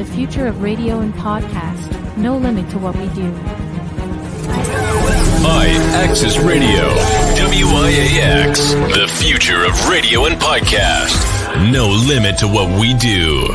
the future of radio and podcast. No limit to what we do. I-Axis Radio, WIAX, the future of radio and podcast. No limit to what we do.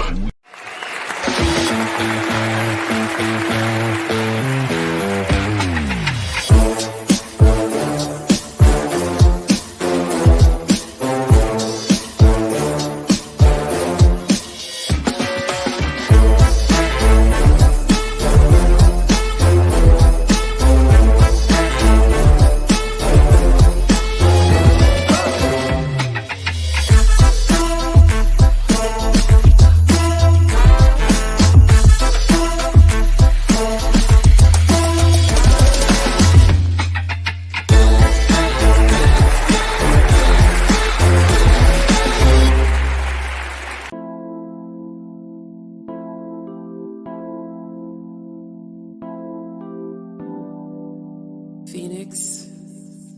Phoenix,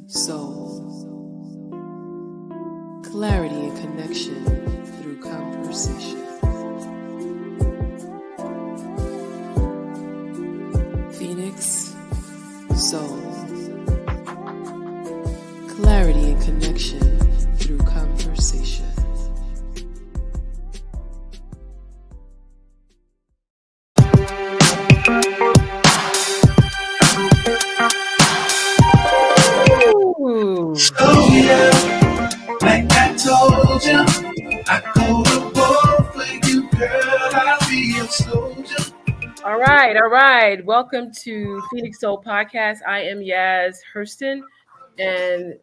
soul, clarity and connection through conversation. Phoenix, soul, clarity and connection through conversation. Like I told you, I go to war for you, girl. I'll be your soldier. All right. Welcome to Phoenix Soul Podcast. I am Yaz HURSTON, and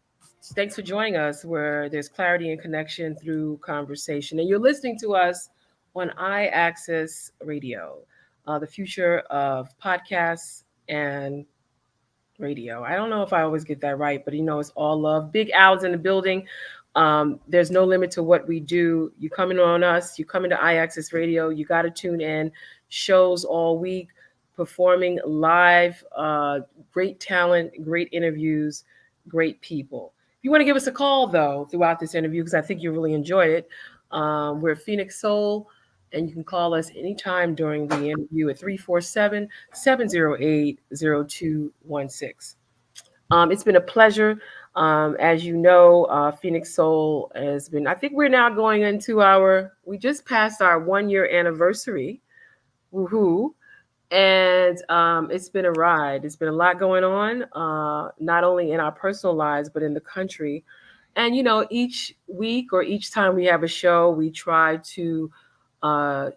thanks for joining us where there's clarity and connection through conversation. And you're listening to us on I-Axis Radio, the future of podcasts and radio. I don't know if I always get that right, but it's all love. Big Al's in the building. There's no limit to what we do. You coming on us, you come into I-Axis Radio, you got to tune in. Shows all week, performing live, great talent, great interviews, great people. If you want to give us a call, though, throughout this interview, because I think you really enjoyed it, we're Phoenix Soul, and you can call us anytime during the interview at 347-708-0216. It's been a pleasure. As you know, Phoenix Soul has been, I think we're now going into we just passed our 1-year anniversary. Woohoo. And it's been a ride. It's been a lot going on, not only in our personal lives, but in the country. And, each week or each time we have a show, we try to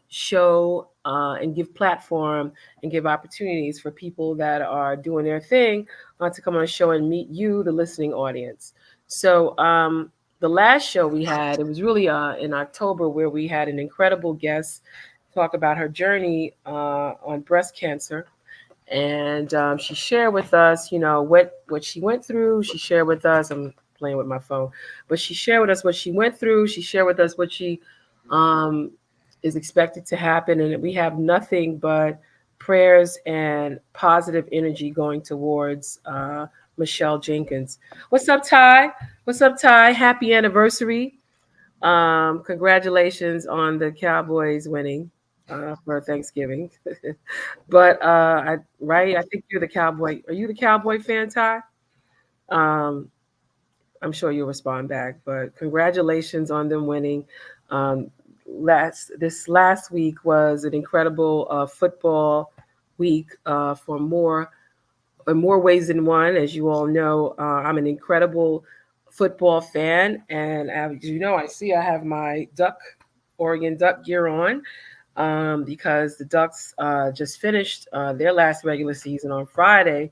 show and give platform and give opportunities for people that are doing their thing to come on a show and meet you, the listening audience. So the last show we had, it was really in October, where we had an incredible guest talk about her journey on breast cancer. And she shared with us, what she went through. She shared with us, I'm playing with my phone, but she shared with us what she went through. She shared with us what she is expected to happen. And we have nothing but prayers and positive energy going towards Michelle Jenkins. What's up, Ty? Happy anniversary. Congratulations on the Cowboys winning for Thanksgiving. But I think you're the Cowboy. Are you the Cowboy fan, Ty? I'm sure you'll respond back, but congratulations on them winning. This last week was an incredible football week for more ways than one. As you all know, I'm an incredible football fan, and as you know, I have my Oregon Duck gear on because the Ducks just finished their last regular season on Friday,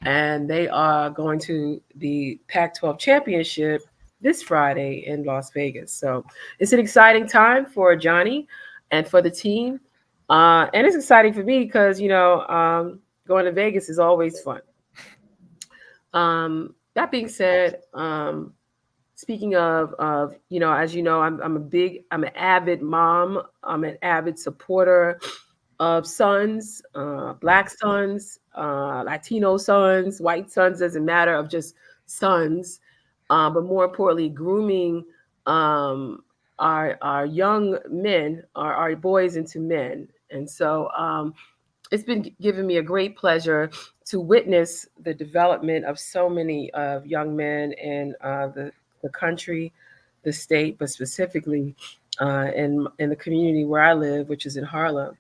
and they are going to the Pac-12 championship this Friday in Las Vegas. So it's an exciting time for Johnny and for the team. And it's exciting for me because, going to Vegas is always fun. That being said, speaking of, as you know, I'm an avid mom. I'm an avid supporter of sons, Black sons, Latino sons, white sons, doesn't matter, of just sons. But more importantly, grooming our young men, our boys into men. And so it's been giving me a great pleasure to witness the development of so many of young men in the country, the state, but specifically in the community where I live, which is in Harlem.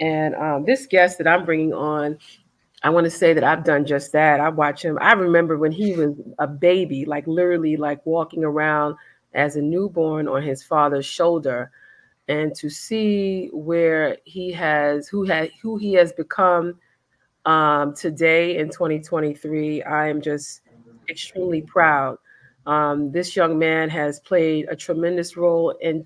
And this guest that I'm bringing on, I want to say that I've done just that. I watch him. I remember when he was a baby, like literally like walking around as a newborn on his father's shoulder, and to see where who he has become today in 2023. I am just extremely proud. This young man has played a tremendous role in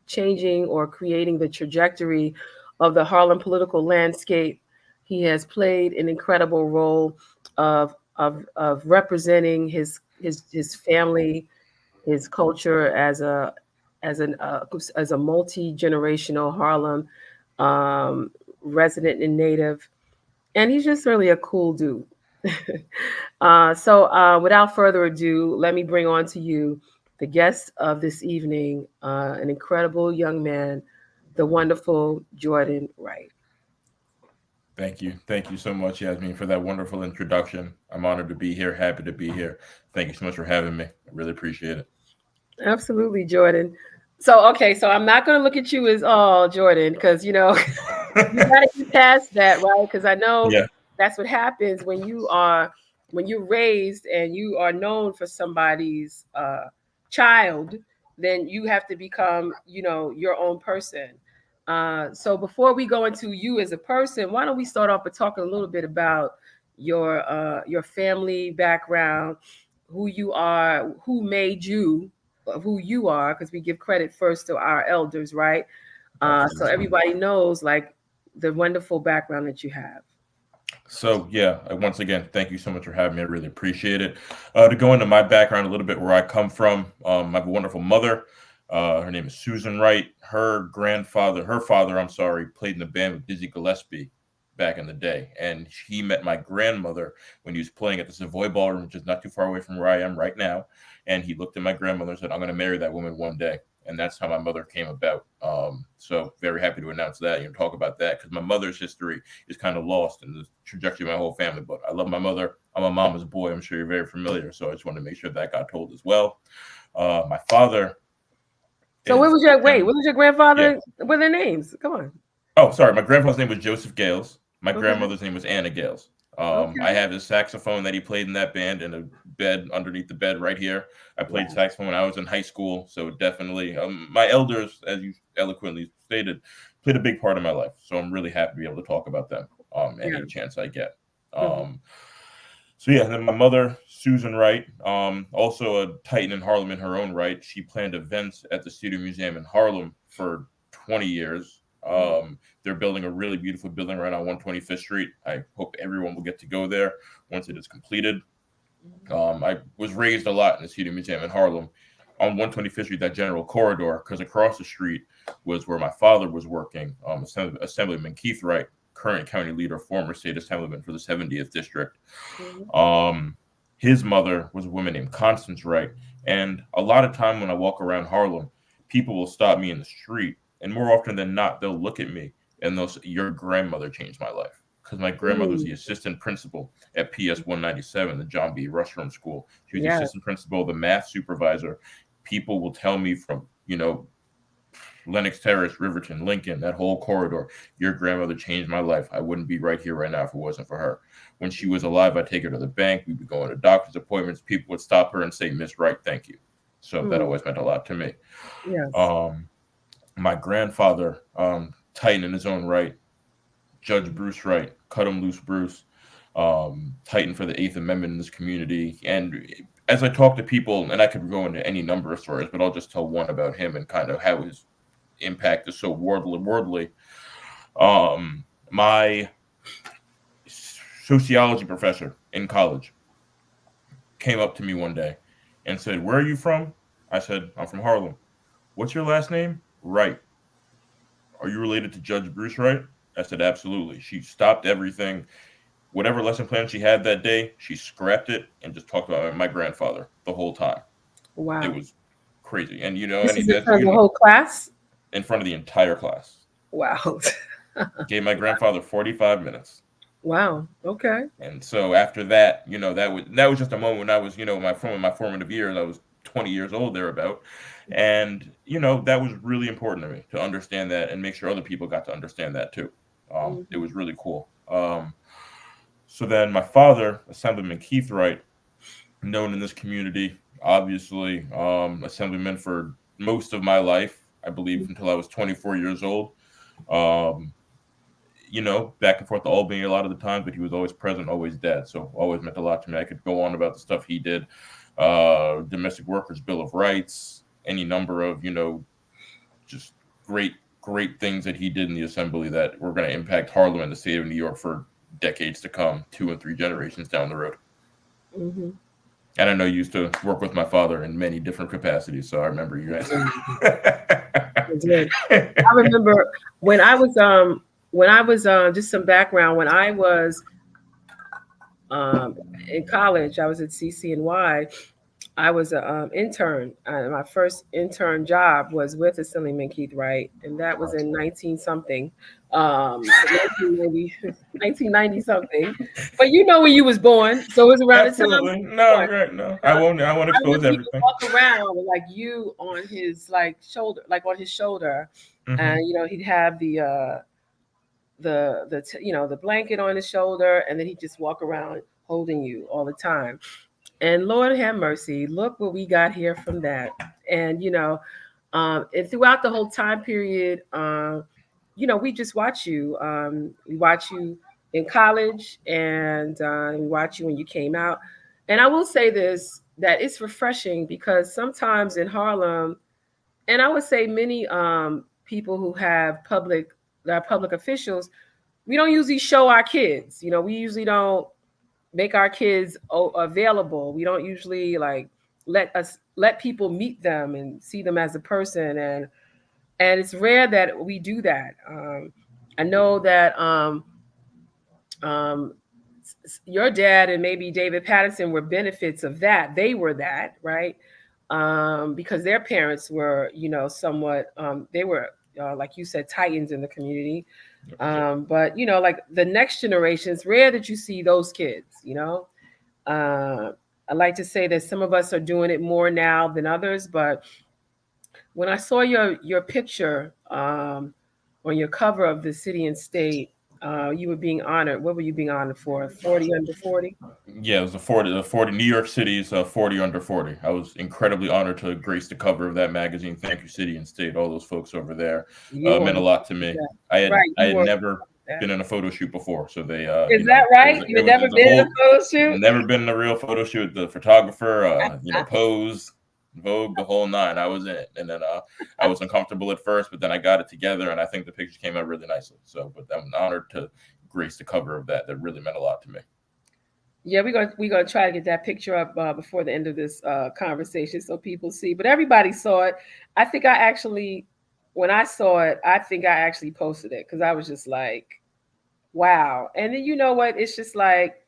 changing or creating the trajectory of the Harlem political landscape. He has played an incredible role of representing his family, his culture as a multi-generational Harlem um, resident and native, and he's just really a cool dude. So, without further ado, let me bring on to you the guest of this evening, an incredible young man, the wonderful Jordan Wright. Thank you. Thank you so much, Yasmin, for that wonderful introduction. I'm honored to be here. Happy to be here. Thank you so much for having me. I really appreciate it. Absolutely, Jordan. So, okay, so I'm not going to look at you as, oh, Jordan, because, you know, you got to get past that, right? Because I know Yeah. that's what happens when you're raised and you are known for somebody's child, then you have to become, you know, your own person. So before we go into you as a person, why don't we start off by talking a little bit about your family background, who you are, who made you who you are, because we give credit first to our elders, right? So everybody knows like the wonderful background that you have. So, yeah, once again, thank you so much for having me. I really appreciate it. To go into my background a little bit, where I come from, I have a wonderful mother. Her name is Susan Wright. Her father, I'm sorry, played in the band with Dizzy Gillespie back in the day. And he met my grandmother when he was playing at the Savoy Ballroom, which is not too far away from where I am right now. And he looked at my grandmother and said, I'm going to marry that woman one day. And that's how my mother came about. So very happy to announce that, talk about that, because my mother's history is kind of lost in the trajectory of my whole family. But I love my mother. I'm a mama's boy. I'm sure you're very familiar. So I just wanted to make sure that got told as well. My father. So what was your grandfather? Yeah. What are their names? Come on. Oh, sorry. My grandfather's name was Joseph Gales. My grandmother's name was Anna Gales. I have his saxophone that he played in that band in a bed underneath the bed right here. I played saxophone when I was in high school. So definitely my elders, as you eloquently stated, played a big part of my life. So I'm really happy to be able to talk about them any chance I get. So yeah, and then my mother, Susan Wright, also a titan in Harlem in her own right. She planned events at the Studio Museum in Harlem for 20 years. They're building a really beautiful building right on 125th Street. I hope everyone will get to go there once it is completed. I was raised a lot in the Studio Museum in Harlem on 125th Street, that general corridor, because across the street was where my father was working, Assemblyman Keith Wright, current county leader, former state assemblyman for the 70th district. His mother was a woman named Constance Wright. And a lot of time when I walk around Harlem, people will stop me in the street. And more often than not, they'll look at me and they'll say, your grandmother changed my life. Because my grandmother was the assistant principal at PS 197, the John B. Rushroom School. She was the assistant principal, the math supervisor. People will tell me from, Lenox Terrace, Riverton, Lincoln, that whole corridor, your grandmother changed my life. I wouldn't be right here right now if it wasn't for her. When she was alive, I'd take her to the bank. We'd be going to doctor's appointments. People would stop her and say, Miss Wright, thank you. So that always meant a lot to me. Yes. My grandfather, titan in his own right, Judge Bruce Wright, cut him loose Bruce, titan for the Eighth Amendment in this community. And as I talk to people, and I could go into any number of stories, but I'll just tell one about him and kind of how his impact is so worldly. My sociology professor in college came up to me one day and said, where are you from? I said, I'm from Harlem. What's your last name? Wright. Are you related to Judge Bruce Wright? I said, absolutely. She stopped everything. Whatever lesson plan she had that day, she scrapped it and just talked about my grandfather the whole time. Wow. It was crazy. And, this is in front of the whole class? In front of the entire class. Wow. Gave my grandfather 45 minutes. Wow. Okay. And so after that, that was just a moment when I was, my formative years. I was 20 years old thereabout. And, that was really important to me to understand that and make sure other people got to understand that too. It was really cool. So then my father, Assemblyman Keith Wright, known in this community, obviously, assemblyman for most of my life, I believe until I was 24 years old. Back and forth to Albany a lot of the time, but he was always present, always dead. So always meant a lot to me. I could go on about the stuff he did, Domestic Workers Bill of Rights, any number of, just great things that he did in the assembly that were going to impact Harlem and the state of New York for decades to come, 2 and 3 generations down the road. Mm-hmm. And I know you used to work with my father in many different capacities, so I remember you guys. I remember when I was just some background, when I was in college, I was at CCNY. I was an intern. My first intern job was with Assemblyman Keith Wright, and that was in 19-something, 1990 something. But when you was born, so it was around Absolutely. the time. No. I won't expose everything. Walk around with you on his shoulder, on his shoulder, Mm-hmm. and he'd have the blanket on his shoulder, and then he'd just walk around holding you all the time. And Lord have mercy, look what we got here from that. And and throughout the whole time period, we just watch you. We watch you in college, and we watch you when you came out. And I will say this, that it's refreshing, because sometimes in Harlem, and I would say many people who have public officials, we don't usually show our kids. We usually don't make our kids available. We don't usually let people meet them and see them as a person, and it's rare that we do that. I know that your dad and maybe David Patterson were benefits of that. They were that, right? Because their parents were, somewhat, they were, like you said, titans in the community. But the next generation, it's rare that you see those kids. I like to say that some of us are doing it more now than others. But when I saw your picture on your cover of the City and State, you were being honored. What were you being honored for? 40 under 40? Yeah, it was the 40 New York City's 40 under 40. I was incredibly honored to grace the cover of that magazine. Thank you, City and State. All those folks over there meant a lot to me. I had never been in a photo shoot before, so they is that right? You've never been in a photo shoot? Never been in a real photo shoot. The photographer, pose, Vogue, the whole nine. I was in it, and then I was uncomfortable at first, but then I got it together, and I think the picture came out really nicely. So, but I'm honored to grace the cover of that. That really meant a lot to me. Yeah, we're gonna try to get that picture up before the end of this conversation so people see. But everybody saw it. I think when I saw it, I think I actually posted it, because I was just like, wow. And then you know what? It's just like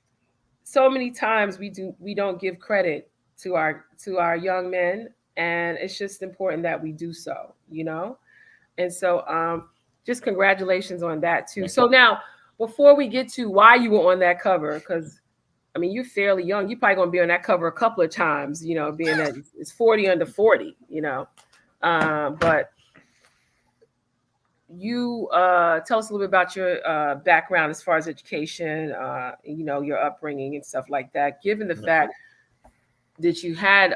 so many times we don't give credit to our young men, and it's just important that we do so, And so just congratulations on that too. Thank so you. Now, before we get to why you were on that cover, because you're fairly young. You're probably going to be on that cover a couple of times, being that it's 40 under 40, But you tell us a little bit about your background as far as education, your upbringing and stuff like that. Given the fact that you had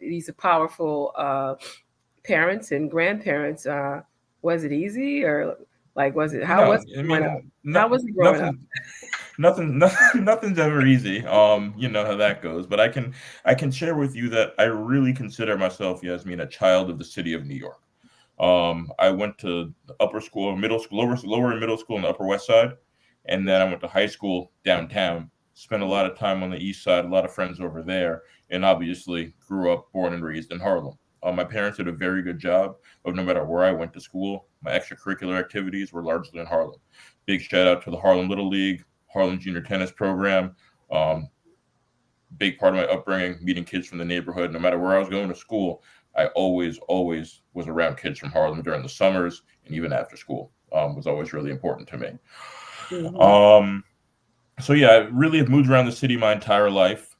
these powerful parents and grandparents, was it easy, or was it? How was it growing up? How was it growing up? Nothing's ever easy. You know how that goes. But I can share with you that I really consider myself, Yasmin, a child of the city of New York. I went to upper school, middle school, lower and middle school on the Upper West Side, and then I went to high school downtown. Spent a lot of time on the East Side, a lot of friends over there, and obviously grew up, born and raised in Harlem. My parents did a very good job of, no matter where I went to school, my extracurricular activities were largely in Harlem. Big shout out to the Harlem Little League, Harlem Junior Tennis Program. Big part of my upbringing, meeting kids from the neighborhood. No matter where I was going to school, I always was around kids from Harlem during the summers and even after school. was always really important to me. Mhm. So yeah, I really have moved around the city my entire life.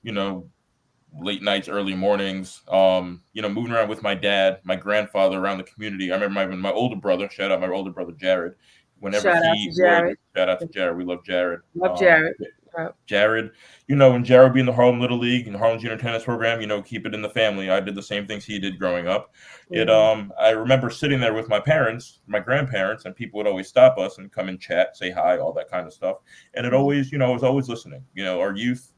Late nights, early mornings. Moving around with my dad, my grandfather around the community. I remember my older brother. Shout out my older brother Jared. Whenever Shout out to he would Jared. shout out to Jared, we love Jared. Love Jared. Yep. Jared, when Jared would be in the Harlem Little League and the Harlem Junior Tennis Program, keep it in the family. I did the same things he did growing up. I remember sitting there with my parents, my grandparents, and people would always stop us and come and chat, say hi, all that kind of stuff. And it always, I was always listening. Our youth,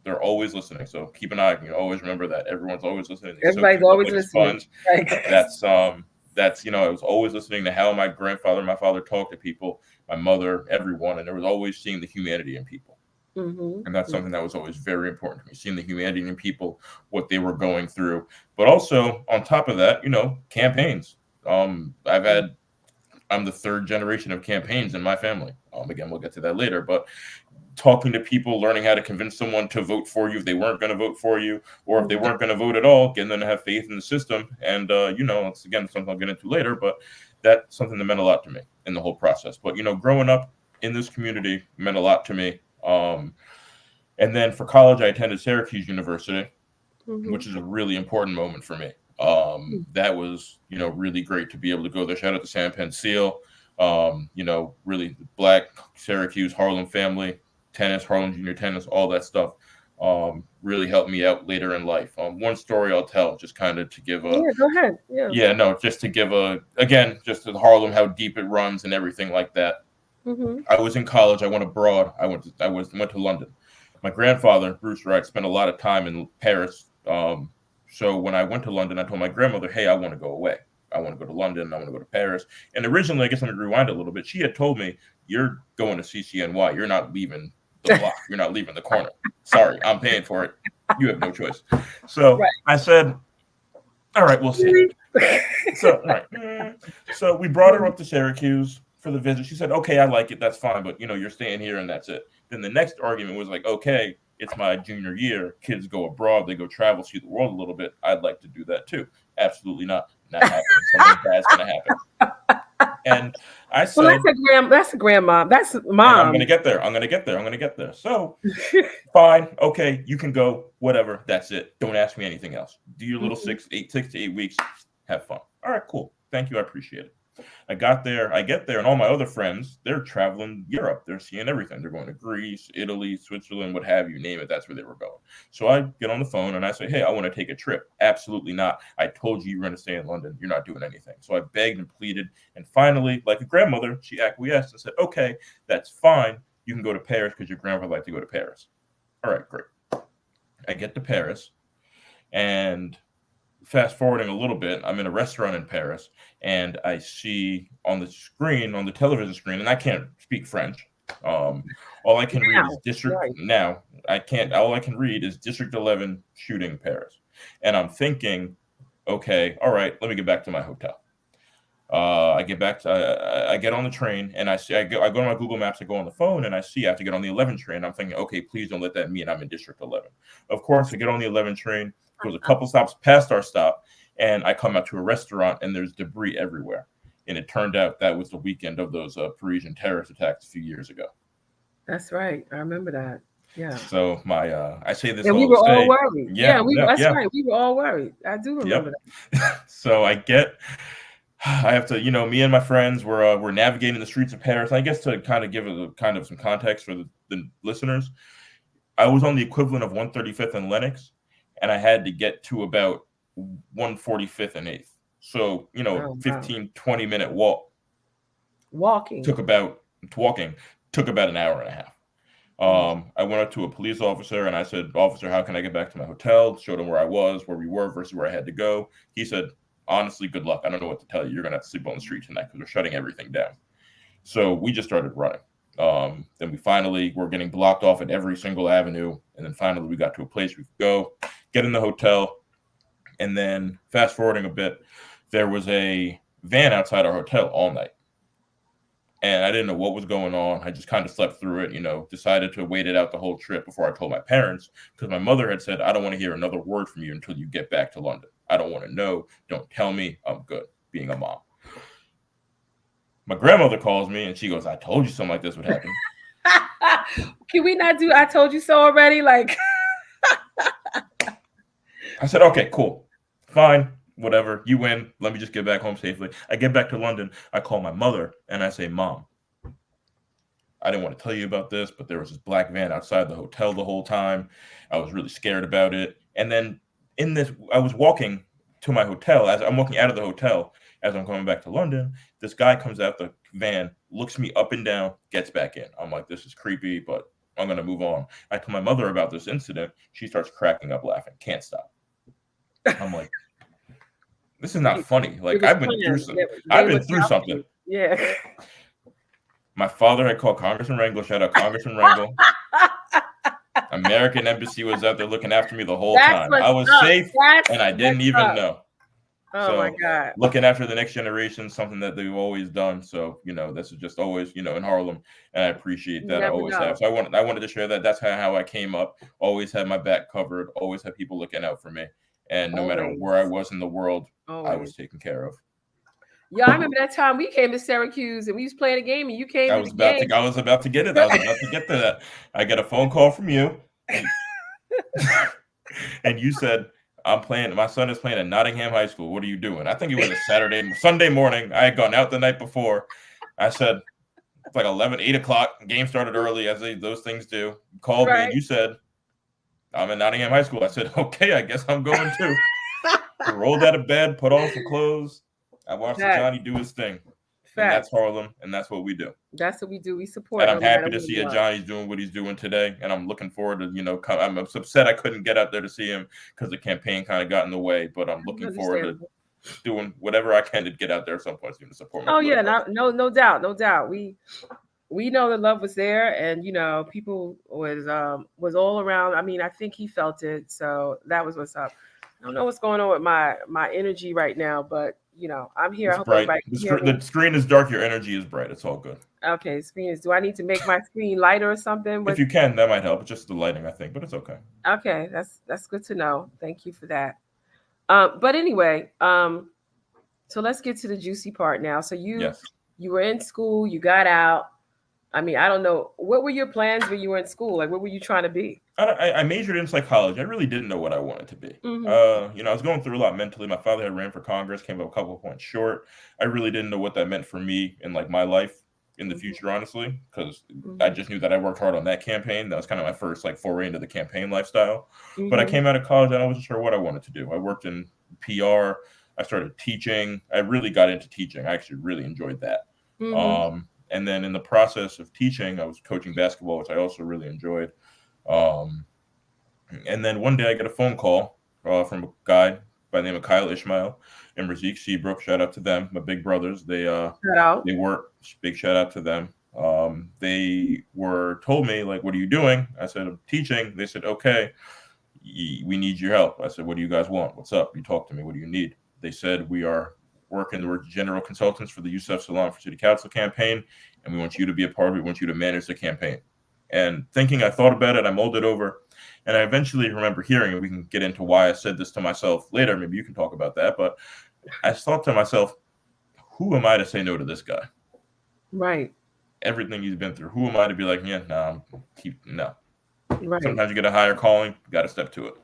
they're always listening. So keep an eye. Always remember that everyone's always listening. Everybody's always listening. That's I was always listening to how my grandfather and my father talked to people, my mother, everyone, and there was always seeing the humanity in people. And that's something that was always very important to me, seeing the humanity in people, what they were going through. But also on top of that, campaigns. I'm the third generation of campaigns in my family. Again, we'll get to that later, but talking to people, learning how to convince someone to vote for you if they weren't going to vote for you, or if they weren't going to vote at all, getting them to have faith in the system. And, it's again, something I'll get into later, but that's something that meant a lot to me in the whole process. But, growing up in this community meant a lot to me. And then for college, I attended Syracuse University, which is a really important moment for me. That was, really great to be able to go there. Shout out to San Penn Seal, really Black Syracuse, Harlem family, tennis, Harlem Junior Tennis, all that stuff. Really helped me out later in life. One story I'll tell, just kind of to give a... Yeah, go ahead. Yeah. Just to give just to Harlem, how deep it runs and everything like that. I was in college. I went abroad. I went to London. My grandfather, Bruce Wright, spent a lot of time in Paris. So when I went to London, I told my grandmother, hey, I want to go away. I want to go to London. I want to go to Paris. And originally, I guess I'm going to rewind a little bit. She had told me, you're going to CCNY. You're not leaving the block. You're not leaving the corner. Sorry, I'm paying for it. You have no choice. So I said, all right, we'll see. So we brought her up to Syracuse for the visit. She said, okay, I like it. That's fine. But, you're staying here and that's it. Then the next argument was like, okay, it's my junior year. Kids go abroad. They go travel, see the world a little bit. I'd like to do that too. Absolutely not. Not happening. Something bad's going to happen. And I said, well, that's a grandma. That's mom. I'm going to get there. So fine. Okay. You can go, whatever. That's it. Don't ask me anything else. Do your little 6 to 8 weeks. Have fun. All right, cool. Thank you. I appreciate it. I get there, and all my other friends, they're traveling Europe. They're seeing everything. They're going to Greece, Italy, Switzerland, what have you, name it. That's where they were going. So I get on the phone and I say, hey, I want to take a trip. Absolutely not. I told you were going to stay in London. You're not doing anything. So I begged and pleaded. And finally, like a grandmother, she acquiesced and said, okay, that's fine. You can go to Paris because your grandpa liked to go to Paris. All right, great. I get to Paris, and fast forwarding a little bit, I'm in a restaurant in Paris, and I see on the screen, on the television screen, and I can't speak French. All I can read is all I can read is District 11 shooting Paris. And I'm thinking, okay, all right, let me get back to my hotel. I get on the train, and I go to my Google Maps, I go on the phone, and I see I have to get on the 11 train. I'm thinking, okay, please don't let that mean I'm in District 11. Of course, I get on the 11 train, goes a couple stops past our stop, and I come out to a restaurant, and there's debris everywhere. And it turned out that was the weekend of those Parisian terrorist attacks a few years ago. That's right. I remember that. Yeah. So I say this. And we were all worried. That's right. We were all worried. I do remember that. So I have to, me and my friends were navigating the streets of Paris. I guess to kind of give some context for the listeners, I was on the equivalent of 135th and Lenox, and I had to get to about 145th and 8th. So, 20 minute walking took about an hour and a half. I went up to a police officer and I said, officer, how can I get back to my hotel? Showed him where I was, where we were versus where I had to go. He said, honestly, good luck. I don't know what to tell you. You're going to have to sleep on the street tonight because we're shutting everything down. So we just started running. Then we finally were getting blocked off at every single avenue. And then finally we got to a place we could go, get in the hotel. And then fast forwarding a bit, there was a van outside our hotel all night. And I didn't know what was going on. I just kind of slept through it, decided to wait it out the whole trip before I told my parents, because my mother had said, I don't want to hear another word from you until you get back to London. I don't want to know. Don't tell me. I'm good being a mom. My grandmother calls me and she goes, I told you something like this would happen. Can we not do I told you so already? Like, I said, okay, cool. Fine. Whatever. You win. Let me just get back home safely. I get back to London. I call my mother and I say, Mom, I didn't want to tell you about this, but there was this black van outside the hotel the whole time. I was really scared about it. And then I was walking to my hotel. As I'm walking out of the hotel, as I'm coming back to London, this guy comes out the van, looks me up and down, gets back in. I'm like, this is creepy, but I'm going to move on. I tell my mother about this incident. She starts cracking up laughing. Can't stop. I'm like, this is not funny. Like, I've been through something. Yeah. My father had called Congressman Rangel. Shout out Congressman Rangel. American Embassy was out there looking after me the whole time. I was safe, and I didn't even know. Oh, my God. Looking after the next generation, something that they've always done. So, this is just always, in Harlem, and I appreciate that. I always have. So I wanted to share that. That's how I came up. Always had my back covered. Always had people looking out for me. And no matter where I was in the world, I was taken care of. Yeah, I remember that time we came to Syracuse and we was playing a game and you came. I was about to get it. I was about to get to that. I got a phone call from you, and you said, my son is playing at Nottingham High School. What are you doing? I think it was a Sunday morning. I had gone out the night before. I said, it's like 8 o'clock. Game started early, as those things do. You called me and you said, I'm at Nottingham High School. I said, okay, I guess I'm going too. I rolled out of bed, put on some clothes. I watched Johnny do his thing. And that's Harlem, and that's what we do. That's what we do. We support. And I'm happy to see Johnny's doing what he's doing today. And I'm looking forward to, I'm upset I couldn't get out there to see him because the campaign kind of got in the way. But I'm looking forward to doing whatever I can to get out there at some point to support my yeah, no doubt. We know the love was there, and people was all around. I mean, I think he felt it, so that was what's up. I don't know what's going on with my energy right now, but I'm here. It's I hope bright. the screen is dark. Your energy is bright. It's all good. Okay, screen is. Do I need to make my screen lighter or something? If you can, that might help. Just the lighting, I think, but it's okay. Okay, that's good to know. Thank you for that. But anyway, so let's get to the juicy part now. So you were in school, you got out. I mean, I don't know. What were your plans when you were in school? Like, what were you trying to be? I majored in psychology. I really didn't know what I wanted to be. Mm-hmm. I was going through a lot mentally. My father had ran for Congress, came up a couple of points short. I really didn't know what that meant for me in my life in the future, honestly, because I just knew that I worked hard on that campaign. That was kind of my first foray into the campaign lifestyle. But I came out of college and I wasn't sure what I wanted to do. I worked in PR. I started teaching. I really got into teaching. I actually really enjoyed that. And then in the process of teaching, I was coaching basketball, which I also really enjoyed. And then one day I get a phone call from a guy by the name of Kyle Ishmael and Razik Seabrook. Shout out to them, my big brothers. They work. Big shout out to them. They told me, what are you doing? I said, I'm teaching. They said, okay, we need your help. I said, what do you guys want? What's up? You talk to me. What do you need? They said, we're general consultants for the Yusuf Salaam for City Council campaign, and we want you to be a part of it. We want you to manage the campaign. And I thought about it, I mulled it over, and I eventually remember hearing, and we can get into why I said this to myself later. Maybe you can talk about that. But I thought to myself, who am I to say no to this guy? Right. Everything he's been through. Who am I to be like, no. Right. Sometimes you get a higher calling, you got to step to it.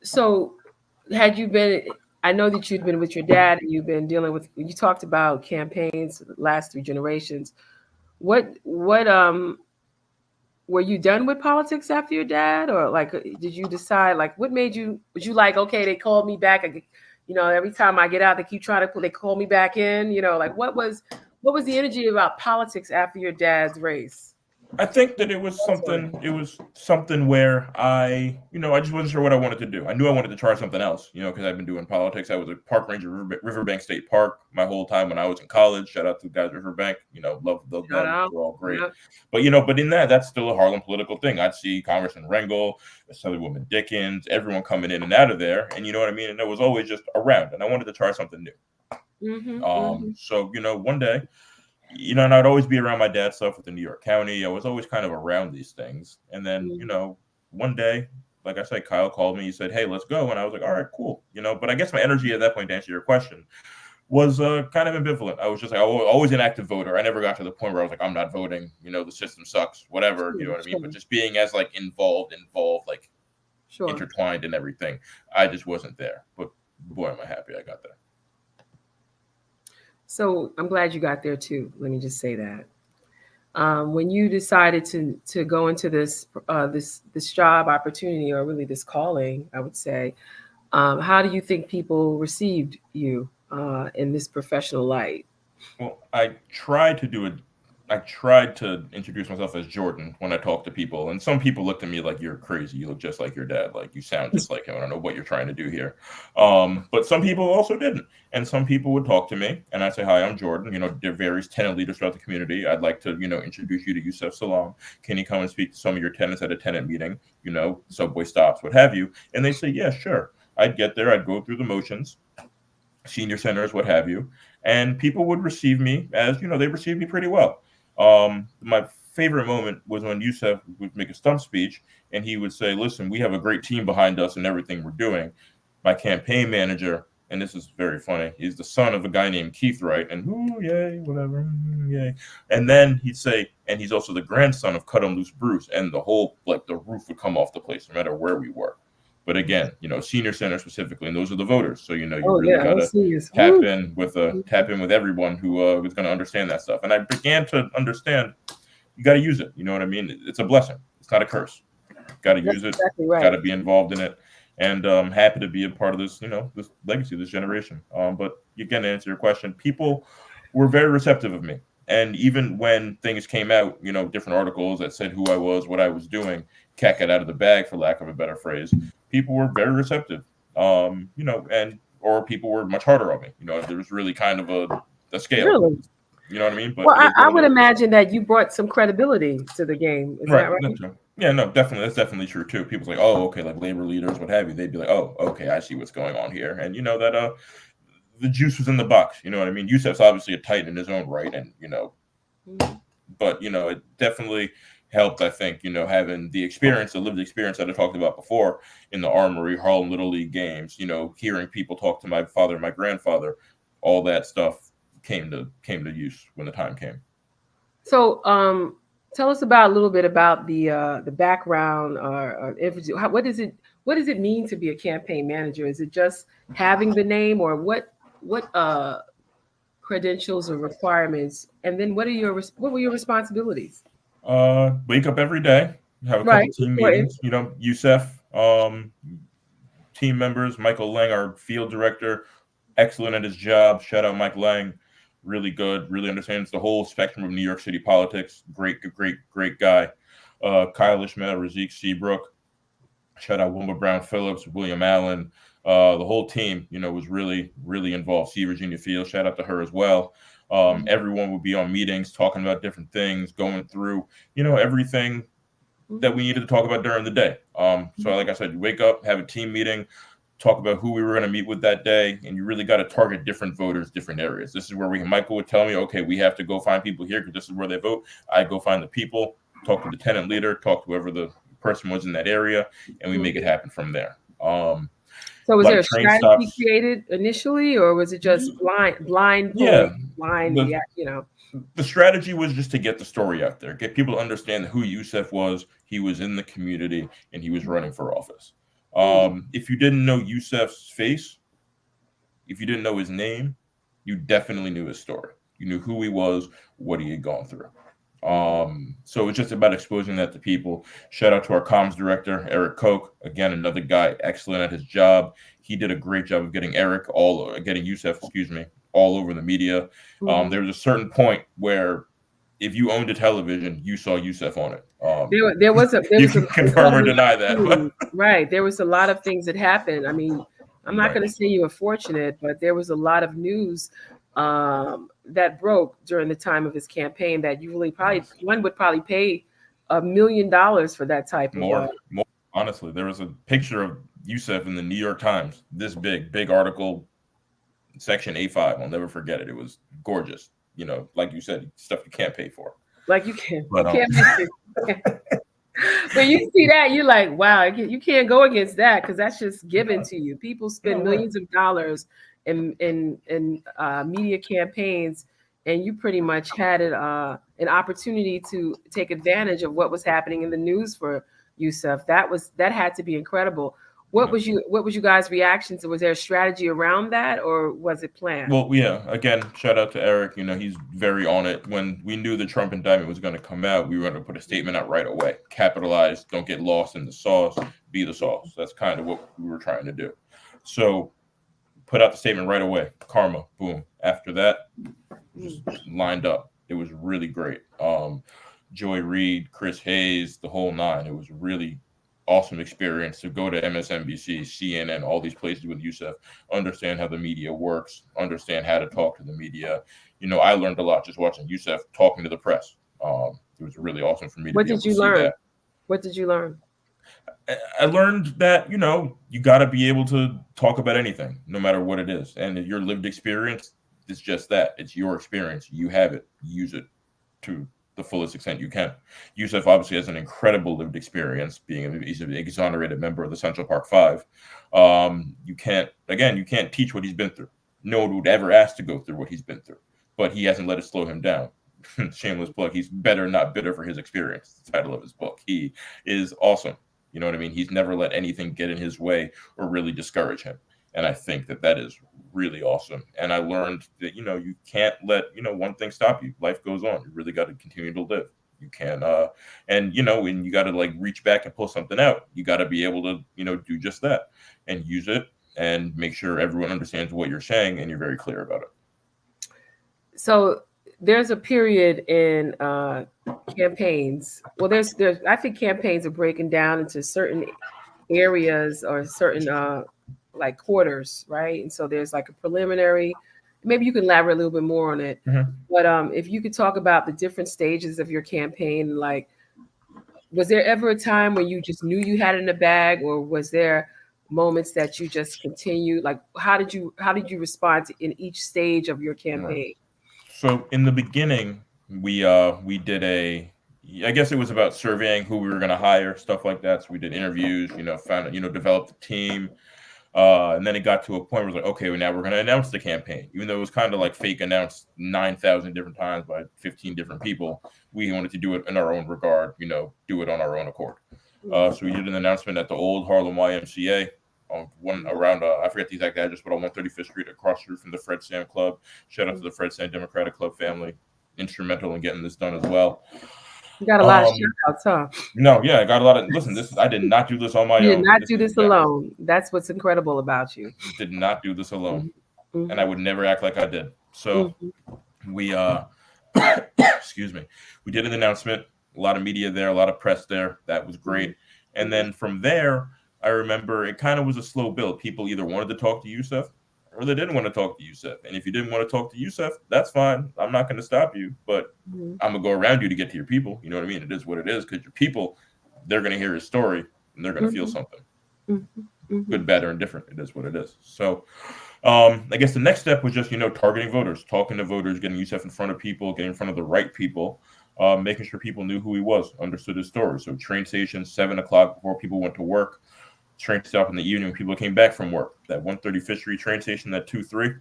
So had you been, I know that you'd been with your dad and you've been dealing with, you talked about campaigns, the last 3 generations. What were you done with politics after your dad, or did you decide, what made you, was you okay, they called me back, every time I get out, they keep trying to, they call me back in, what was the energy about politics after your dad's race? I think that it was something where I just wasn't sure what I wanted to do. I knew I wanted to try something else, because I've been doing politics. I was a park ranger, Riverbank State Park, my whole time when I was in college. Shout out to the guys at Riverbank, love those guys. They're all great. Yeah. But in that's still a Harlem political thing. I'd see Congressman Rangel, Assemblywoman Dickens, everyone coming in and out of there. And you know what I mean? And it was always just around, and I wanted to try something new. So, one day, and I'd always be around my dad's stuff with the New York County. I was always kind of around these things. And then, one day, like I said, Kyle called me. He said, hey, let's go. And I was like, all right, cool. But I guess my energy at that point, to answer your question, was kind of ambivalent. I was just like, I was always an active voter. I never got to the point where I was like, I'm not voting. The system sucks, whatever. You know what I mean? But just being as like involved, like intertwined in everything, I just wasn't there. But boy, am I happy I got there. So I'm glad you got there too. Let me just say that. When you decided to go into this this job opportunity, or really this calling, I would say, how do you think people received you in this professional light? Well, I tried to introduce myself as Jordan when I talk to people, and some people looked at me like, you're crazy. You look just like your dad. Like, you sound just like him. I don't know what you're trying to do here. But some people also didn't, and some people would talk to me, and I'd say, hi, I'm Jordan. There are various tenant leaders throughout the community. I'd like to, introduce you to Yusef Salam. Can you come and speak to some of your tenants at a tenant meeting? Subway stops, what have you? And they say, yeah, sure. I'd get there. I'd go through the motions, senior centers, what have you, and people would receive me as, they received me pretty well. My favorite moment was when Yusef would make a stump speech and he would say, listen, we have a great team behind us and everything we're doing. My campaign manager, and this is very funny, he's the son of a guy named Keith Wright, and ooh, yay, whatever, yay. And then he'd say, and he's also the grandson of Cut 'em Loose Bruce, and the whole, like, the roof would come off the place no matter where we were. But again, senior center specifically, and those are the voters. So, you really got to tap in with everyone who is going to understand that stuff. And I began to understand you got to use it. You know what I mean? It's a blessing. It's not a curse. Got to use it. Exactly right. Got to be involved in it. And I'm happy to be a part of this, this legacy, this generation. But again, to answer your question, people were very receptive of me. And even when things came out, different articles that said who I was, what I was doing, cat got out of the bag, for lack of a better phrase, people were very receptive, or people were much harder on me. There was really kind of a scale. Really? You know what I mean? But I would imagine that you brought some credibility to the game. Is that right? That's true. Yeah, no, definitely. That's definitely true too. People's like, oh, okay, like labor leaders, what have you. They'd be like, oh, okay, I see what's going on here. And that the juice was in the box. You know what I mean? Yusef's obviously a titan in his own right, and but it definitely helped, I think, having the experience, the lived experience that I talked about before in the Armory, Harlem Little League games, hearing people talk to my father and my grandfather, all that stuff came to use when the time came. So tell us a little bit about the background, or what does it mean to be a campaign manager? Is it just having the name, or what credentials or requirements? And then what were your responsibilities? Wake up every day, have a couple team meetings. Yusef, team members, Michael Lang, our field director, excellent at his job. Shout out Mike Lang, really good, really understands the whole spectrum of New York City politics. Great guy. Kyle Ishmael, Razik Seabrook, shout out Wilma Brown Phillips, William Allen. The whole team, was really, really involved. See Virginia Field, shout out to her as well. Everyone would be on meetings talking about different things, going through, everything that we needed to talk about during the day. So like I said, you wake up, have a team meeting, talk about who we were going to meet with that day, and you really got to target different voters, different areas. This is where Michael would tell me, okay, we have to go find people here because this is where they vote. I go find the people, talk to the tenant leader, talk to whoever the person was in that area, and we make it happen from there. So was there a strategy created initially, or was it just blind? The strategy was just to get the story out there, get people to understand who Yusef was. He was in the community and he was running for office. If you didn't know Yusef's face, if you didn't know his name, you definitely knew his story. You knew who he was, what he had gone through. So it's just about exposing that to people. Shout out to our comms director, Eric Koch. Again, another guy excellent at his job. He did a great job of getting Yusef, all over the media. There was a certain point where if you owned a television, you saw Yusef on it. There was you can confirm or deny that. Right. There was a lot of things that happened. I mean, I'm not going to say you were fortunate, but there was a lot of news that broke during the time of his campaign that you really one would probably pay $1 million for that type of more. Honestly, there was a picture of Yusef in the New York Times, this big article, section A5. I'll never forget it. It was gorgeous. Like you said, stuff you can't pay for. Like you can't. But you see that, you're like, wow, you can't go against that because that's just given to you. People spend millions of dollars in media campaigns, and you pretty much had an opportunity to take advantage of what was happening in the news for Yusuf. That had to be incredible. What was you guys' reactions? Was there a strategy around that, or was it planned? Well, yeah. Again, shout out to Eric. He's very on it. When we knew the Trump indictment was going to come out, we were going to put a statement out right away. Capitalize. Don't get lost in the sauce. Be the sauce. That's kind of what we were trying to do. So, put out the statement right away. Karma. Boom. After that, just lined up. It was really great. Joy Reid, Chris Hayes, the whole nine. It was really awesome experience to go to MSNBC, CNN, all these places with Yusuf, understand how the media works, understand how to talk to the media. I learned a lot just watching Yusuf talking to the press. It was really awesome for me to be able to see that. What did you learn? I learned that, you got to be able to talk about anything, no matter what it is. And your lived experience is just that. It's your experience. You have it. Use it to the fullest extent you can. Yusuf obviously has an incredible lived experience, he's an exonerated member of the Central Park Five. You can't teach what he's been through. No one would ever ask to go through what he's been through, but he hasn't let it slow him down. Shameless plug. He's better, not bitter for his experience. The title of his book. He is awesome. You know what I mean? He's never let anything get in his way or really discourage him. And I think that is really awesome. And I learned that, you can't let, one thing stop you. Life goes on. You really got to continue to live. You can, and you got to reach back and pull something out. You got to be able to, do just that and use it and make sure everyone understands what you're saying and you're very clear about it. So there's a period in campaigns. Well, there's I think campaigns are breaking down into certain areas or certain quarters, right? And so there's a preliminary. Maybe you can elaborate a little bit more on it. Mm-hmm. But if you could talk about the different stages of your campaign, was there ever a time when you just knew you had it in the bag, or was there moments that you just continued? How did you respond in each stage of your campaign? So in the beginning, we did I guess it was about surveying who we were going to hire, stuff like that. So we did interviews, developed the team. And then it got to a point where it was okay, well, now we're going to announce the campaign. Even though it was kind of fake announced 9,000 different times by 15 different people, we wanted to do it in our own regard, do it on our own accord. So we did an announcement at the old Harlem YMCA, around, I forget the exact address, but on 135th Street, across the street from the Fred Sam Club. Shout out to the Fred Sam Democratic Club family, instrumental in getting this done as well. You got a lot of shout outs, huh? No, yeah, I got a lot of. Listen, I did not do this on my own. You did not do this alone. That's what's incredible about you. Did not do this alone, mm-hmm. And I would never act like I did. So we, excuse me, we did an announcement. A lot of media there, a lot of press there. That was great. And then from there, I remember it kind of was a slow build. People either wanted to talk to Yusuf or they didn't want to talk to Yusuf. And if you didn't want to talk to Yusuf, that's fine. I'm not going to stop you, but I'm going to go around you to get to your people. You know what I mean? It is what it is, because your people, they're going to hear his story and they're going to feel something. Good, bad, or indifferent. It is what it is. So I guess the next step was just, targeting voters, talking to voters, getting Yusuf in front of people, getting in front of the right people, making sure people knew who he was, understood his story. So train station, 7 o'clock before people went to work. Train stop in the evening when people came back from work. That 135th Street train station, that 2-3,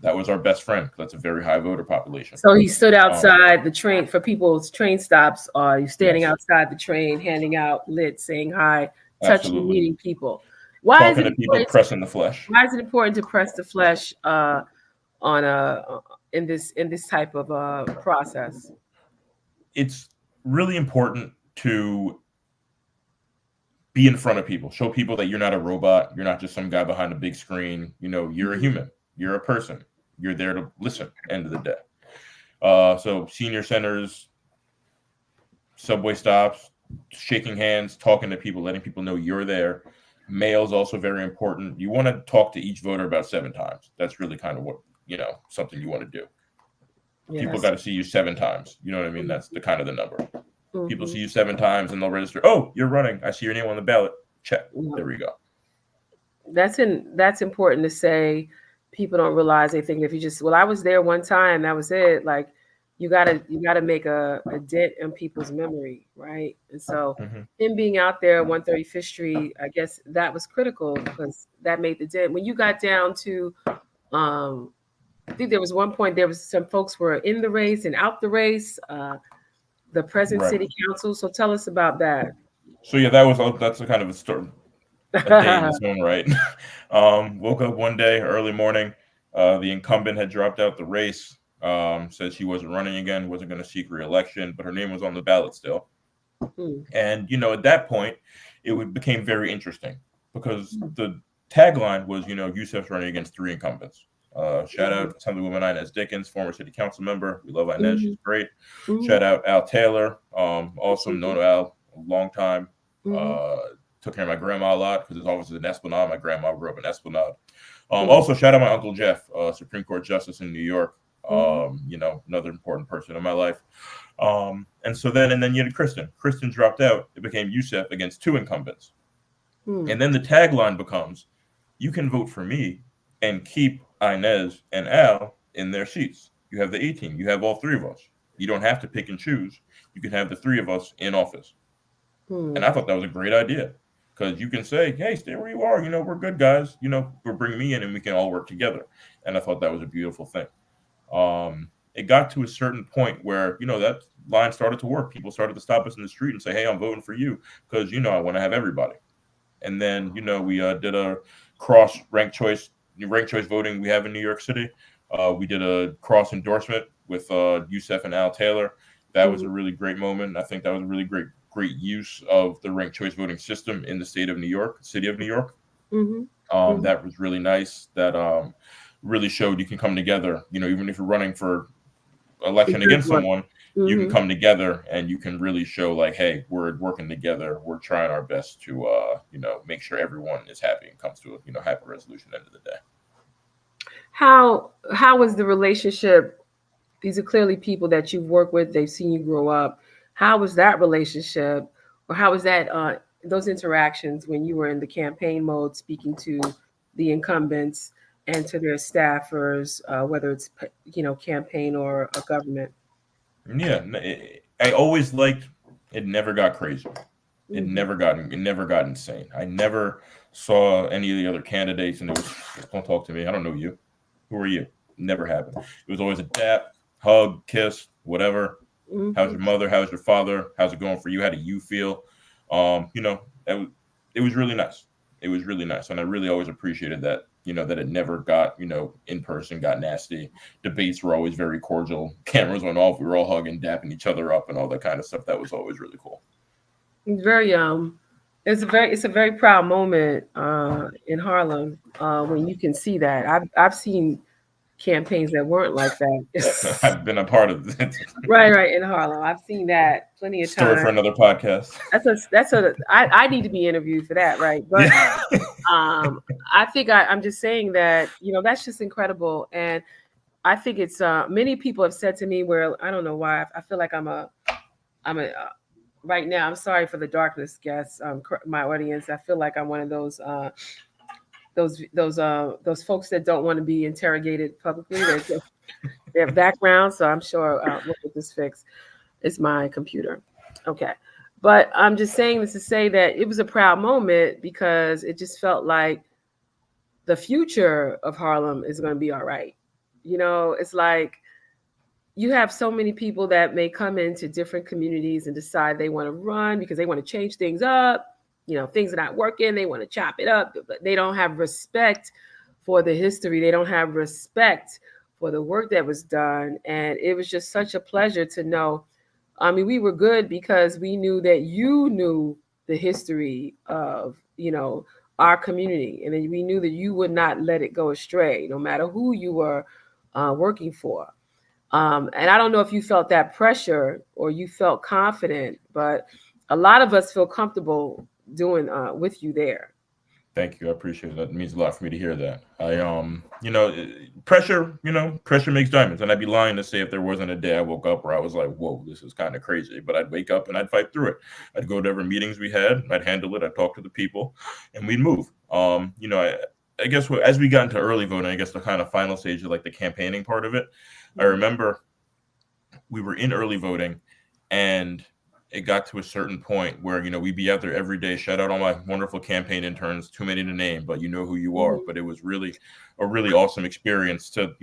that was our best friend. That's a very high voter population. So he stood outside the train for people's train stops. You standing outside the train, handing out lit, saying hi, touching, meeting people. Why talking is it to people, pressing the flesh? Why is it important to press the flesh in this type of process? It's really important to be in front of people, show people that you're not a robot. You're not just some guy behind a big screen. You're a human. You're a person. You're there to listen. End of the day. So senior centers, subway stops, shaking hands, talking to people, letting people know you're there. Mail is also very important. You want to talk to each voter about 7 times. That's really kind of what, something you want to do. Yeah, people got to see you 7 times. You know what I mean? That's the kind of the number. People see you 7 times and they'll register. Oh, you're running. I see your name on the ballot. Check. There we go. That's important to say. People don't realize. They think if you just, I was there one time, that was it. You gotta make a dent in people's memory, right? And so him being out there on 135th Street, I guess that was critical because that made the dent. When you got down to I think there was one point there was some folks were in the race and out the race. The present Right. city council. So tell us about that. So yeah, that's a kind of a story, a day in its own right. Woke up one day, early morning. The incumbent had dropped out the race. Said she wasn't running again, wasn't going to seek re-election, but her name was on the ballot still. And at that point, became very interesting because the tagline was, Youssef's running against 3 incumbents. Shout out Assemblywoman Inez Dickens, former city council member. We love Inez; she's great. Shout out Al Taylor, also known Al a long time. Took care of my grandma a lot because his office is in Esplanade. My grandma grew up in Esplanade. Also, shout out my Uncle Jeff, Supreme Court Justice in New York. Another important person in my life. And then you had Kristen. Kristen dropped out. It became Youssef against 2 incumbents. And then the tagline becomes, you can vote for me and keep Inez and Al in their seats. You have the 18. You have all 3 of us. You don't have to pick and choose. You can have the 3 of us in office. And I thought that was a great idea because you can say, hey, stay where you are. We're good guys. We're bringing me in and we can all work together. And I thought that was a beautiful thing. It got to a certain point where, that line started to work. People started to stop us in the street and say, hey, I'm voting for you because, I want to have everybody. And then, we did a cross ranked choice voting we have in New York City. We did a cross endorsement with Youssef and Al Taylor. That was a really great moment. I think that was a really great use of the ranked choice voting system in the city of New York. That was really nice. That really showed you can come together. Even if you're running for election against someone, you can come together and you can really show like, hey, we're working together. We're trying our best to, make sure everyone is happy and comes to a, happy resolution at the end of the day. How was the relationship? These are clearly people that you've worked with. They've seen you grow up. How was that relationship, or how was that those interactions when you were in the campaign mode, speaking to the incumbents and to their staffers, whether it's campaign or a government? Yeah, I always liked it. Never got crazy. It never got insane. I never saw any of the other candidates and it was, don't talk to me. I don't know you. Who are you? Never happened. It was always a dap, hug, kiss, whatever. How's your mother? How's your father? How's it going for you? How do you feel? It was really nice. It was really nice. And I really always appreciated that, that it never got, in person, got nasty. Debates were always very cordial. Cameras went off. We were all hugging, dapping each other up and all that kind of stuff. That was always really cool. It's very it's a very proud moment in Harlem when you can see that. I've seen campaigns that weren't like that. I've been a part of it. Right in Harlem. I've seen that plenty of times. Story for another podcast. I need to be interviewed for that, right? But I think I'm just saying that that's just incredible, and I think it's many people have said to me where I don't know why I feel like I'm a right now. I'm sorry for the darkness, guests, my audience. I feel like I'm one of those folks that don't want to be interrogated publicly. They have background, so I'm sure we'll get this fixed. It's my computer. Okay. But I'm just saying this to say that it was a proud moment because it just felt like the future of Harlem is going to be all right. It's like you have so many people that may come into different communities and decide they want to run because they want to change things up. Things are not working. They want to chop it up, but they don't have respect for the history. They don't have respect for the work that was done. And it was just such a pleasure to know. I mean, we were good because we knew that you knew the history of, our community. And then we knew that you would not let it go astray, no matter who you were working for. And I don't know if you felt that pressure or you felt confident, but a lot of us feel comfortable doing with you there. Thank you. I appreciate it. That means a lot for me to hear that. Pressure makes diamonds. And I'd be lying to say if there wasn't a day I woke up where I was like, whoa, this is kind of crazy. But I'd wake up and I'd fight through it. I'd go to whatever meetings we had. I'd handle it. I'd talk to the people and we'd move. I guess as we got into early voting, I guess the kind of final stage of like the campaigning part of it, I remember we were in early voting and it got to a certain point where, we'd be out there every day. Shout out all my wonderful campaign interns, too many to name, but you know who you are. But it was really a really awesome experience to,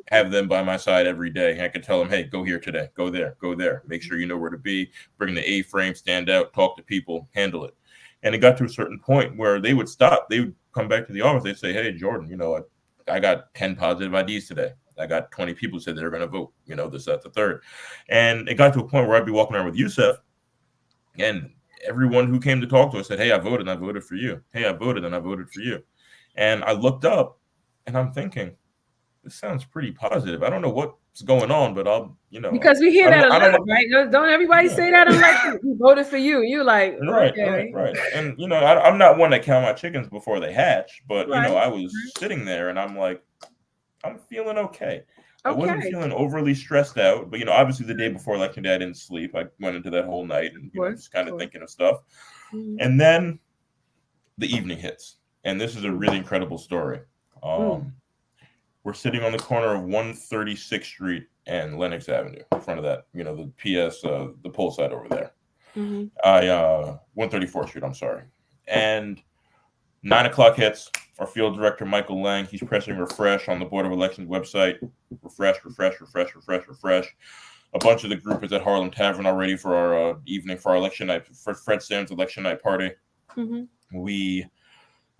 have them by my side every day. I could tell them, hey, go here today, go there, make sure you know where to be, bring the A-frame, stand out, talk to people, handle it. And it got to a certain point where they would stop. They would come back to the office. They'd say, hey, Jordan, I got 10 positive IDs today. I got 20 people who said they're going to vote, this, that, the third. And it got to a point where I'd be walking around with Yusef, and everyone who came to talk to us said, hey, I voted and I voted for you. Hey, I voted and I voted for you. And I looked up and I'm thinking, this sounds pretty positive. I don't know what's going on, but I'll, Because we hear that a lot, right? Don't everybody say that? I'm like, we voted for you. You like, okay. Right. And, I'm not one that count my chickens before they hatch, but, I was sitting there and I'm like, I'm feeling okay. I wasn't feeling overly stressed out, but, obviously the day before election day, I didn't sleep. I went into that whole night and just kind of thinking of stuff. And then the evening hits. And this is a really incredible story. We're sitting on the corner of 136th Street and Lenox Avenue, in front of that, the PS, the pole side over there. 134th Street, I'm sorry. And 9 o'clock hits. Our field director, Michael Lang, he's pressing refresh on the Board of Elections website. Refresh. A bunch of the group is at Harlem Tavern already for our evening, for our election night, for Fred Sam's election night party.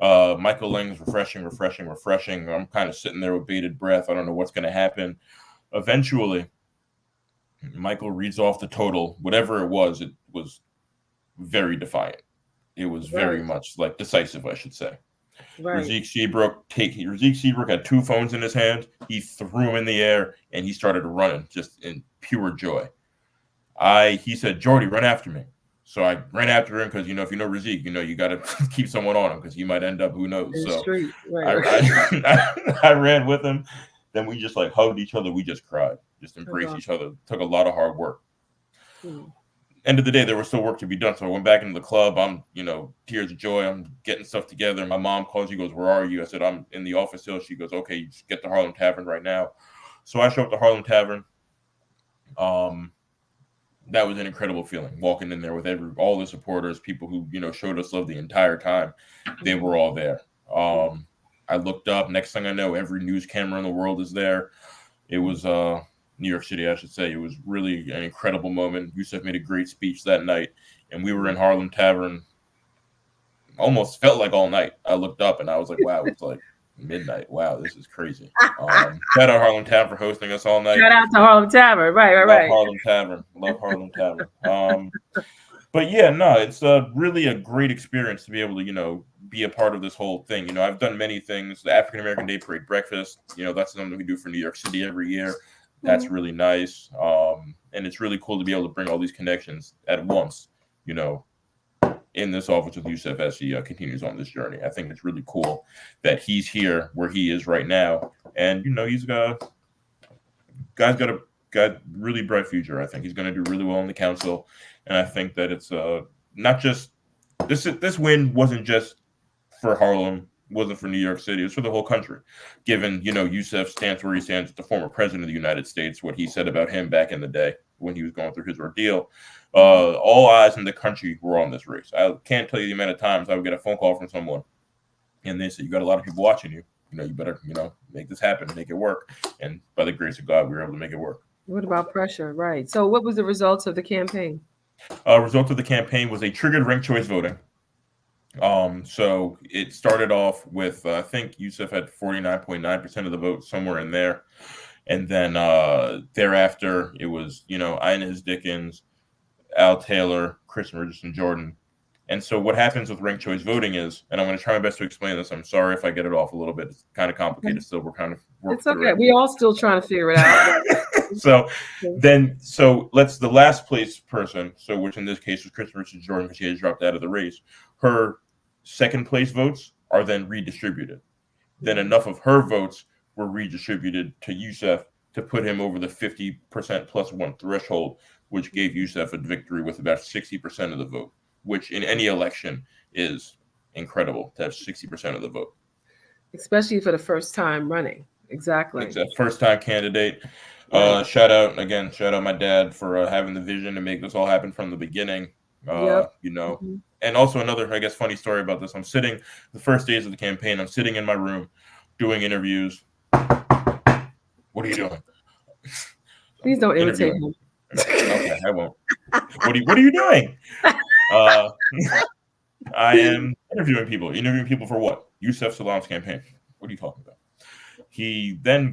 Michael Lang's refreshing. I'm kind of sitting there with bated breath. I don't know what's going to happen. Eventually, Michael reads off the total. Whatever it was very defiant. It was very much like decisive, I should say. Razik Seabrook had 2 phones in his hand. He threw them in the air and he started running just in pure joy. He said, Jordy, run after me. So I ran after him because, if you know Razik, you got to keep someone on him because he might end up, who knows. So I ran with him. Then we just hugged each other. We just cried, just embraced each other. Took a lot of hard work. End of the day, there was still work to be done. So I went back into the club. I'm, tears of joy. I'm getting stuff together. My mom calls. She goes, where are you? I said, I'm in the office still. She goes, okay, just get to Harlem Tavern right now. So I show up to Harlem Tavern. That was an incredible feeling, walking in there with all the supporters, people who, showed us love the entire time. They were all there. I looked up. Next thing I know, every news camera in the world is there. It was New York City, I should say. It was really an incredible moment. Yusef made a great speech that night, and we were in Harlem Tavern. Almost felt like all night. I looked up, and I was like, wow, it's like midnight. Wow, this is crazy. Shout out Harlem Tavern for hosting us all night. Shout out to Harlem Tavern. Right. Love Harlem Tavern. But yeah, no, it's really a great experience to be able to, be a part of this whole thing. I've done many things. The African American Day Parade breakfast, that's something we do for New York City every year. That's really nice. And it's really cool to be able to bring all these connections at once, in this office with Yusef as he continues on this journey. I think it's really cool that he's here where he is right now. And, he's got really bright future. I think he's going to do really well in the council. And I think that it's not just this win wasn't just for Harlem, wasn't for New York City, it was for the whole country. Given, Yusef stands where he stands, the former president of the United States, what he said about him back in the day when he was going through his ordeal. All eyes in the country were on this race. I can't tell you the amount of times I would get a phone call from someone and they say, you got a lot of people watching you. You better, make this happen, make it work. And by the grace of God, we were able to make it work. What about pressure? Right. So what was the results of the campaign? Result of the campaign was they triggered ranked choice voting. So it started off with, I think Yusef had 49.9% of the vote, somewhere in there. And then thereafter, it was, Inez Dickens, Al Taylor, Chris Richardson Jordan. And so what happens with ranked choice voting is, and I'm going to try my best to explain this. I'm sorry if I get it off a little bit. It's kind of complicated still. We're kind of working It's okay. We all still trying to figure it out. So the last place person, so which in this case was Chris Richardson Jordan because she had dropped out of the race, her second place votes are then redistributed. Then enough of her votes were redistributed to Yusef to put him over the 50% plus one threshold, which gave Yusef a victory with about 60% of the vote, which in any election is incredible to have 60% of the vote. Especially for the first time running. Exactly. First time candidate. Right. Shout out my dad for having the vision to make this all happen from the beginning. Yep. You know, Hmm. and also another, I guess, funny story about this. I'm sitting the first days of the campaign. I'm sitting in my room doing interviews. What are you doing? Please don't imitate Interviewing. him. Okay, I won't. What are you doing? Uh, I am interviewing people. Interviewing people for what? Yusef Salam's campaign. What are you talking about? He then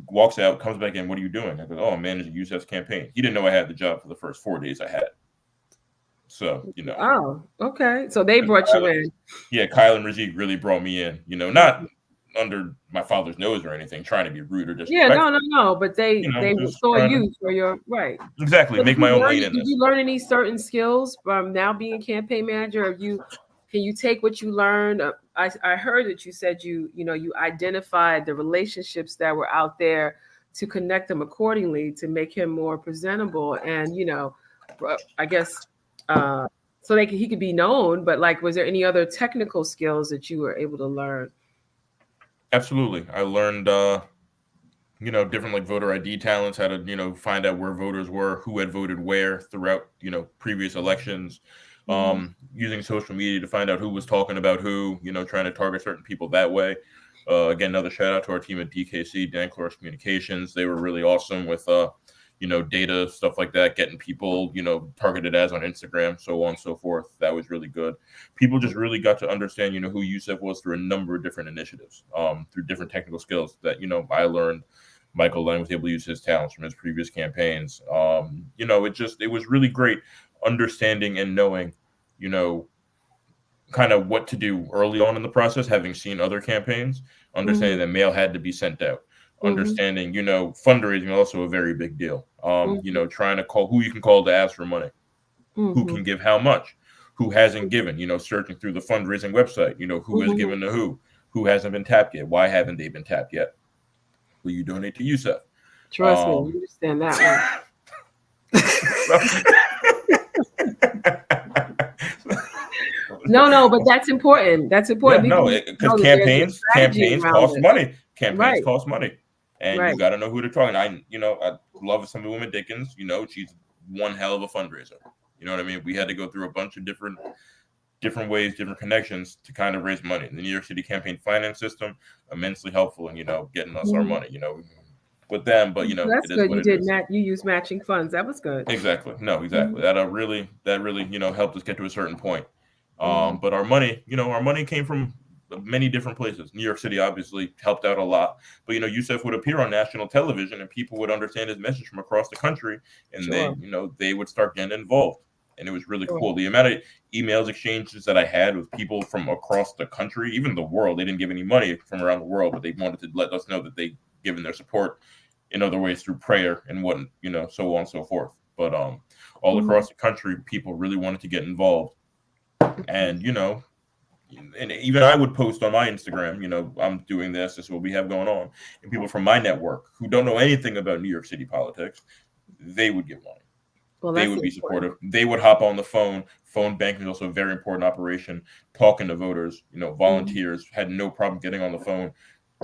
walks out, comes back in. What are you doing? I go, oh, I'm managing Yusef's campaign. He didn't know I had the job for the first 4 days I had. So, Oh, okay. So they brought you in. Yeah, Kyle and Rajiv really brought me in, not under my father's nose or anything, trying to be rude or Yeah, disrespectful. no. But they Just saw trying you for your right. exactly So make my own lane in did this. you learn any certain skills from now being a campaign manager? Or can you take what you learned? I heard that you said you identified the relationships that were out there to connect them accordingly to make him more presentable, and I guess so he could be known. But like, was there any other technical skills that you were able to learn? Absolutely, I learned different like voter ID talents, how to find out where voters were, who had voted where throughout previous elections. Using social media to find out who was talking about who, trying to target certain people that way. Again, another shout out to our team at DKC, Dan Clores Communications. They were really awesome with, data, stuff like that, getting people, targeted ads on Instagram, so on and so forth. That was really good. People just really got to understand, who Yusef was through a number of different initiatives, through different technical skills that, I learned. Michael Lang was able to use his talents from his previous campaigns. It was really great understanding and knowing, kind of what to do early on in the process, having seen other campaigns, understanding that mail had to be sent out, understanding, fundraising also a very big deal. Trying to call who you can call to ask for money, who can give how much, who hasn't given, searching through the fundraising website, who has given to who hasn't been tapped yet, why haven't they been tapped yet? Will you donate to Yusef? Trust me, you understand that one. No, but that's important. That's important. Yeah, because campaigns cost money. Campaigns cost money, and you got to know who to talk. And I love Assemblywoman Woman Dickens. She's one hell of a fundraiser. You know what I mean? We had to go through a bunch of different ways, different connections to kind of raise money. The New York City campaign finance system, immensely helpful in, getting us our money, with them, but that's good. You did you used matching funds. That was good. Exactly. No, exactly. That really, helped us get to a certain point. But our money came from many different places. New York City obviously helped out a lot, but Yusef would appear on national television and people would understand his message from across the country, and they would start getting involved. And it was really cool. The amount of emails exchanges that I had with people from across the country, even the world. They didn't give any money from around the world, but they wanted to let us know that they given their support in other ways through prayer and what, so on and so forth. But all across the country, people really wanted to get involved. And, and even I would post on my Instagram, I'm doing this is what we have going on. And people from my network who don't know anything about New York City politics, they would give money. Well, they would be supportive. They would hop on the phone. Phone banking is also a very important operation. Talking to voters, volunteers had no problem getting on the phone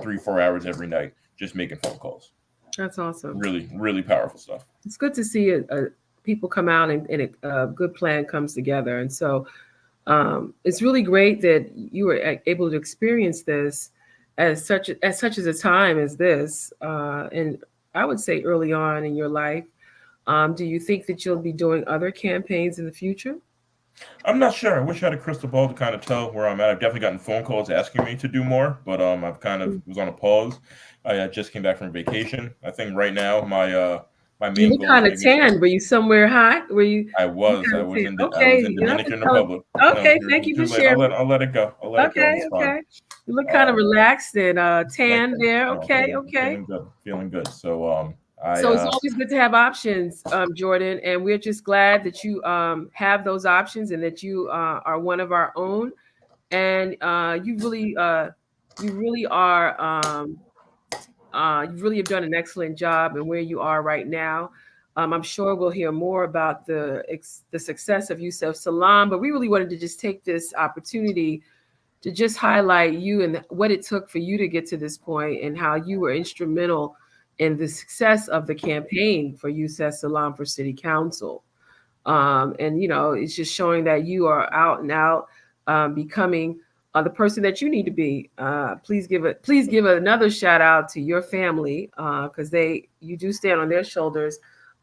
3-4 hours every night, just making phone calls. That's awesome. Really, really powerful stuff. It's good to see people come out and a good plan comes together. And so it's really great that you were able to experience this at such as a time as this. And I would say early on in your life. Do you think that you'll be doing other campaigns in the future? I'm not sure. I wish I had a crystal ball to kind of tell where I'm at. I've definitely gotten phone calls asking me to do more, but I've kind of was on a pause. I just came back from vacation. I think right now my main you look kind of tan. Were you somewhere hot? Were you? I was in Dominican Republic. Okay, thank you for sharing. I'll let it go. Okay. You look kind of relaxed and tan there. Okay. Feeling good. So so it's always good to have options, Jordan, and we're just glad that you have those options and that you are one of our own. And you really are. You really have done an excellent job in where you are right now. I'm sure we'll hear more about the success of Yusef Salam, but we really wanted to just take this opportunity to just highlight you and what it took for you to get to this point and how you were instrumental in the success of the campaign for Yusef Salam for city council. And, you know, it's just showing that you are out and out, becoming the person that you need to be. Please give another shout out to your family, because you do stand on their shoulders.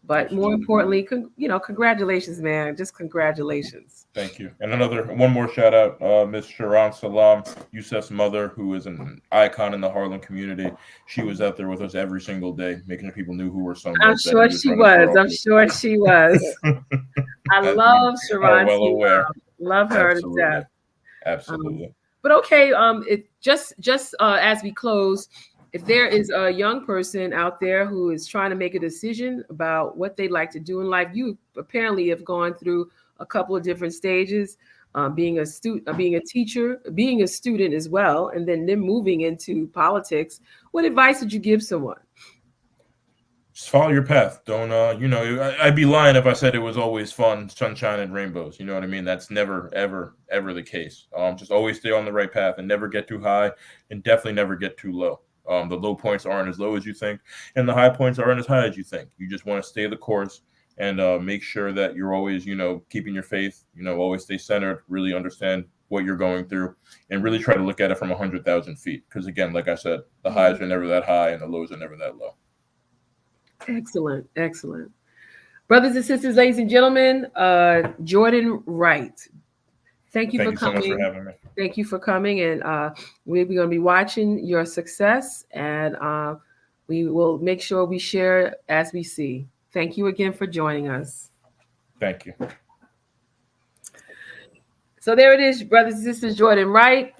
But more importantly, congratulations, man. Just congratulations. Thank you. And one more shout out, Miss Sharon Salam, Yusef's mother, who is an icon in the Harlem community. She was out there with us every single day, making sure people knew who HURSTON was. I'm sure she was. I love Sharon. Well aware. Love her to death. Absolutely. But okay, it just as we close, if there is a young person out there who is trying to make a decision about what they'd like to do in life, you apparently have gone through a couple of different stages, being a teacher, being a student as well, and then moving into politics. What advice would you give someone? Just follow your path. Don't, I'd be lying if I said it was always fun, sunshine and rainbows. You know what I mean? That's never, ever, ever the case. Just always stay on the right path and never get too high, and definitely never get too low. The low points aren't as low as you think, and the high points aren't as high as you think. You just want to stay the course and make sure that you're always, keeping your faith, always stay centered, really understand what you're going through, and really try to look at it from 100,000 feet. Because again, like I said, the highs are never that high and the lows are never that low. Excellent. Excellent. Brothers and sisters, ladies and gentlemen, Jordan Wright. Thank you for coming. So much for having me. Thank you for coming. And we're going to be watching your success, and we will make sure we share as we see. Thank you again for joining us. Thank you. So there it is, brothers and sisters, Jordan Wright.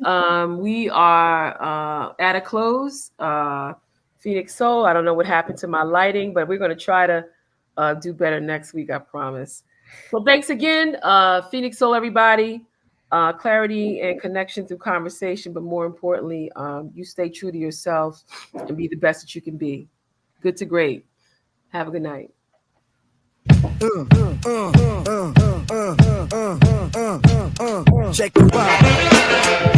We are at a close. Phoenix Soul, I don't know what happened to my lighting, but we're going to try to do better next week, I promise. So thanks again, Phoenix Soul, everybody. Clarity and connection through conversation, but more importantly, you stay true to yourself and be the best that you can be. Good to great. Have a good night. Check the vibe.